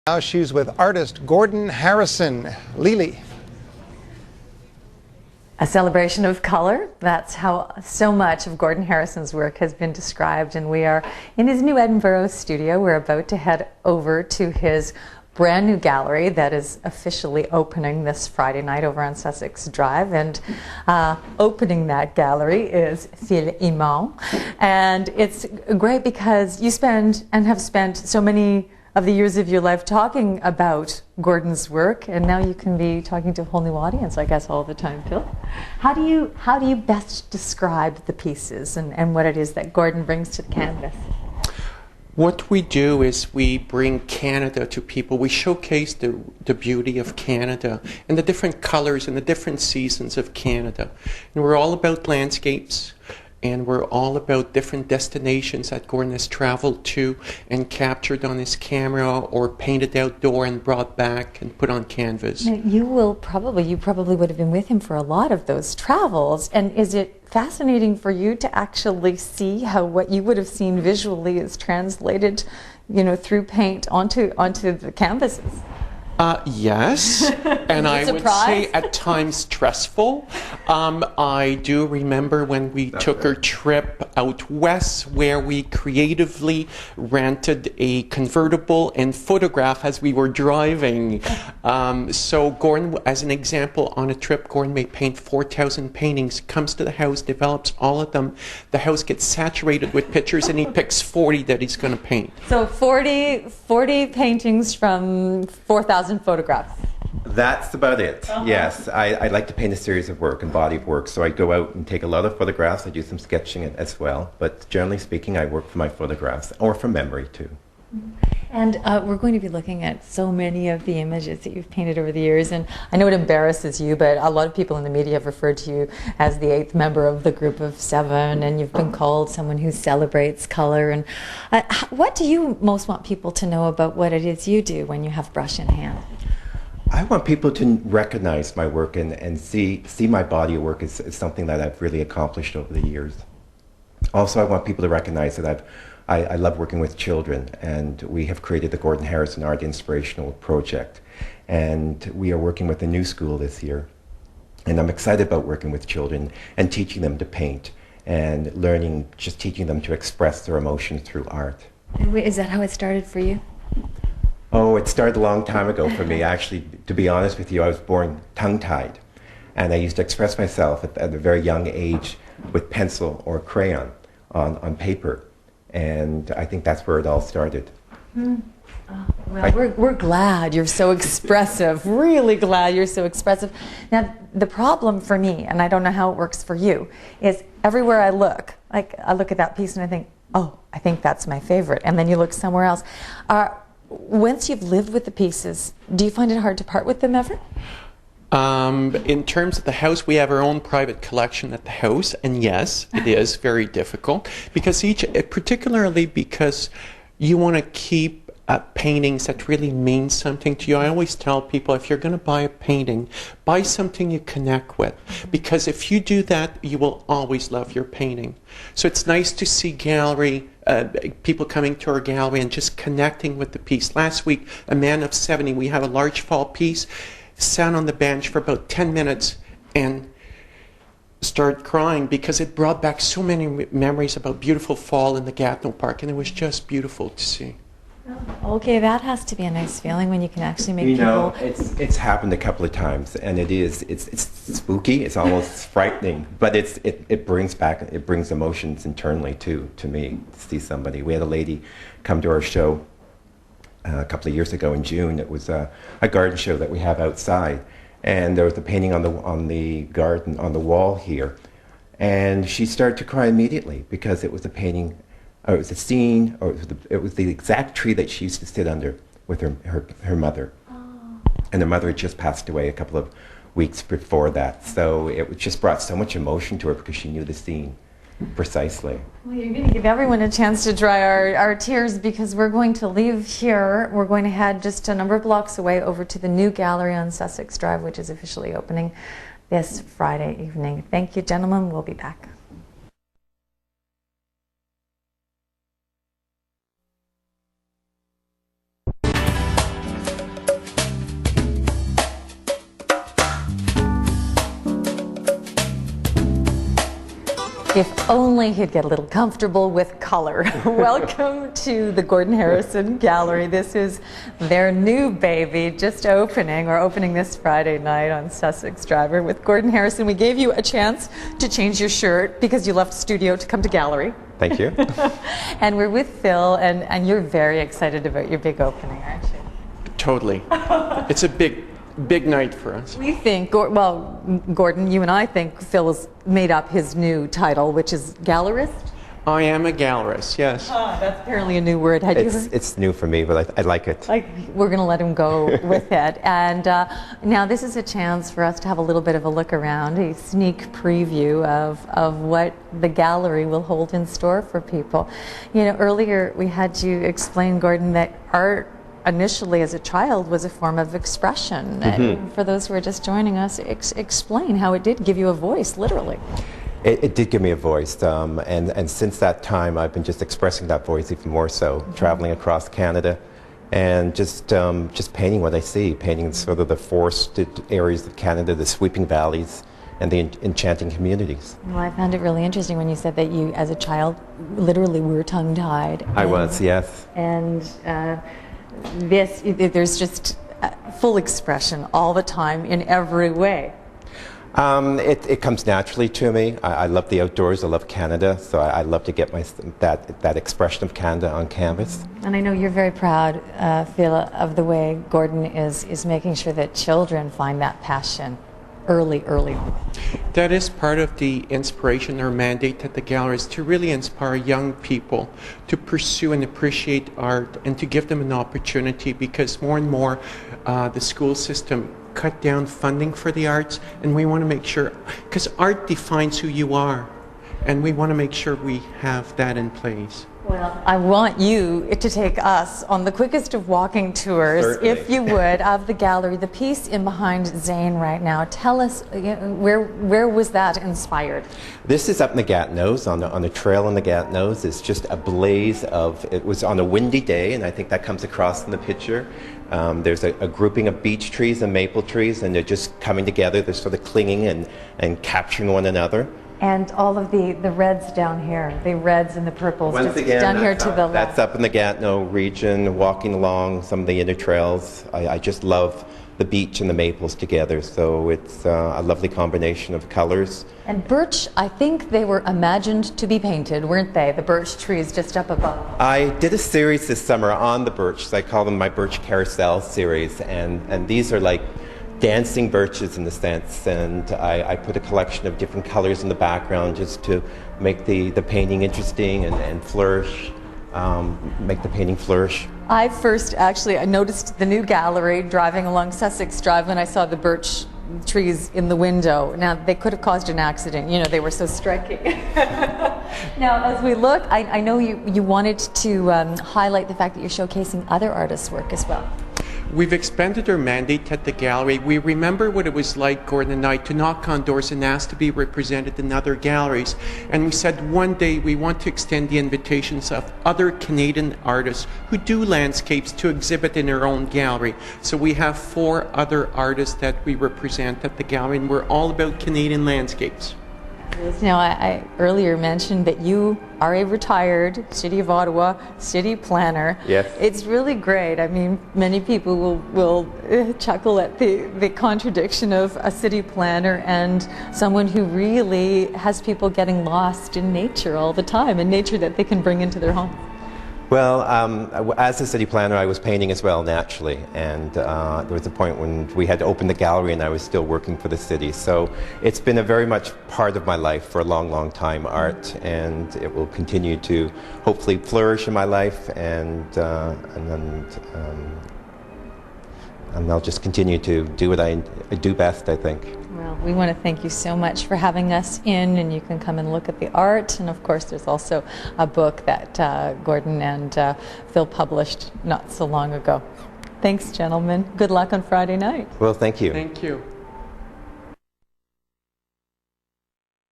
Now she's with artist Gordon Harrison. Lily. A celebration of color. That's how so much of Gordon Harrison's work has been described, and we are in his new Edinburgh studio. We're about to head over to his brand new gallery that is officially opening this Friday night over on Sussex Drive, and opening that gallery is Emond. And it's great because you spend and have spent so many of the years of your life talking about Gordon's work, and now you can be talking to a whole new audience, I guess, all the time, Phil. How do you best describe the pieces and what it is that Gordon brings to the canvas? What we do is we bring Canada to people. We showcase the beauty of Canada and the different colors and the different seasons of Canada. And we're all about landscapes, and we're all about different destinations that Gordon has traveled to and captured on his camera or painted outdoor and brought back and put on canvas. Now, you probably would have been with him for a lot of those travels. And is it fascinating for you to actually see how what you would have seen visually is translated, through paint onto the canvases? Yes, and I would say at times stressful. I do remember when we took our trip out west where we creatively rented a convertible and photograph as we were driving. So Gordon, as an example, on a trip, Gordon may paint 4,000 paintings, comes to the house, develops all of them. The house gets saturated with pictures, and he picks 40 that he's going to paint. So 40 paintings from 4,000 photographs. That's about it. Yes, I like to paint a series of work and body of work, so I go out and take a lot of photographs. I do some sketching as well, but generally speaking, I work for my photographs or from memory too. And we're going to be looking at so many of the images that you've painted over the years, and I know it embarrasses you, but a lot of people in the media have referred to you as the 8th member of the group of 7, and you've been called someone who celebrates color. And what do you most want people to know about what it is you do when you have brush in hand? I want people to recognize my work and see my body of work as something that I've really accomplished over the years. Also, I want people to recognize that I love working with children, and we have created the Gordon Harrison Art Inspirational Project, and we are working with a new school this year, and I'm excited about working with children and teaching them to paint and just teaching them to express their emotions through art. And is that how it started for you? Oh, it started a long time ago for me. Actually, to be honest with you, I was born tongue-tied, and I used to express myself at a very young age with pencil or crayon on paper, and I think that's where it all started. Well, we're glad you're so expressive, really glad you're so expressive. Now, the problem for me, and I don't know how it works for you, is everywhere I look, like I look at that piece and I think, oh, I think that's my favorite, and then you look somewhere else. Once you've lived with the pieces, do you find it hard to part with them ever? In terms of the house, we have our own private collection at the house, and yes, it is very difficult because particularly because you want to keep paintings that really mean something to you. I always tell people, if you're going to buy a painting, buy something you connect with, because if you do that, you will always love your painting. So it's nice to see people coming to our gallery and just connecting with the piece. Last week, a man of 70, we have a large fall piece, sat on the bench for about 10 minutes and started crying because it brought back so many memories about beautiful fall in the Gatineau Park, and it was just beautiful to see. Okay, that has to be a nice feeling when you can actually make people... know, it's happened a couple of times, and it's spooky, it's almost frightening, but it brings emotions internally too, to me, to see somebody. We had a lady come to our show a couple of years ago in June. It was a garden show that we have outside, and there was a painting on the garden, on the wall here, and she started to cry immediately because it was a painting, or it was a scene, or it was the exact tree that she used to sit under with her mother. Oh. And her mother had just passed away a couple of weeks before that, so it just brought so much emotion to her because she knew the scene precisely. Well, you're going to give everyone a chance to dry our tears, because we're going to leave here. We're going to head just a number of blocks away over to the new gallery on Sussex Drive, which is officially opening this Friday evening. Thank you, gentlemen. We'll be back. If only he'd get a little comfortable with color. Welcome to the Gordon Harrison Gallery. This is their new baby, just opening this Friday night on Sussex Drive with Gordon Harrison. We gave you a chance to change your shirt because you left studio to come to gallery. Thank you. And we're with Phil, and you're very excited about your big opening, aren't you? Totally. It's a big night for us. We think, Gordon, you and I think Phil has made up his new title, which is gallerist. I am a gallerist, yes. That's apparently a new word. It's new for me, but I like it. We're going to let him go with it. And now this is a chance for us to have a little bit of a look around, a sneak preview of what the gallery will hold in store for people. You know, earlier we had you explain, Gordon, that art initially as a child was a form of expression. Mm-hmm. And for those who are just joining us, explain how it did give you a voice, literally. It did give me a voice, and since that time I've been just expressing that voice even more so, traveling across Canada and just painting what I see, painting sort of the forested areas of Canada, the sweeping valleys, and the enchanting communities. Well, I found it really interesting when you said that you, as a child, literally were tongue-tied. I was, yes. And there's just full expression all the time in every way. It comes naturally to me. I love the outdoors. I love Canada, so I love to get that expression of Canada on canvas. And I know you're very proud, Phil, of the way Gordon is making sure that children find that passion early. That is part of the inspiration or mandate at the gallery, is to really inspire young people to pursue and appreciate art and to give them an opportunity, because more and more the school system cut down funding for the arts, and we want to make sure, because art defines who you are, and we want to make sure we have that in place. Well, I want you to take us on the quickest of walking tours, Certainly. if you would, of the gallery. The piece in behind Zane right now. Tell us, where was that inspired? This is up in the Gatineaus, on the trail in the Gatineaus. It's just a blaze of, it was on a windy day, and I think that comes across in the picture. There's a grouping of beech trees and maple trees, and they're just coming together. They're sort of clinging and capturing one another. And all of the reds down here, the reds and the purples, Once just again, down here to the left. That's up in the Gatineau region, walking along some of the inner trails. I just love the beech and the maples together, so it's a lovely combination of colors. And birch, I think they were imagined to be painted, weren't they? The birch trees just up above. I did a series this summer on the birch. I call them my Birch Carousel series, and these are like dancing birches in a sense, and I put a collection of different colors in the background just to make the painting interesting and flourish, make the painting flourish. I noticed the new gallery driving along Sussex Drive when I saw the birch trees in the window. Now, they could have caused an accident, you know, they were so striking. Now, as we look, I know you wanted to highlight the fact that you're showcasing other artists' work as well. We've expanded our mandate at the gallery. We remember what it was like, Gordon and I, to knock on doors and ask to be represented in other galleries. And we said one day we want to extend the invitations of other Canadian artists who do landscapes to exhibit in their own gallery. So we have 4 other artists that we represent at the gallery, and we're all about Canadian landscapes. Now, I earlier mentioned that you are a retired City of Ottawa city planner. Yes. It's really great. I mean, many people will chuckle at the contradiction of a city planner and someone who really has people getting lost in nature all the time, and nature that they can bring into their home. Well, as a city planner, I was painting as well, naturally, and there was a point when we had to open the gallery and I was still working for the city. So it's been a very much part of my life for a long time, art, and it will continue to hopefully flourish in my life, and I'll just continue to do what I do best, I think. Well, we want to thank you so much for having us in, and you can come and look at the art. And of course, there's also a book that Gordon and Phil published not so long ago. Thanks, gentlemen. Good luck on Friday night. Well, thank you. Thank you.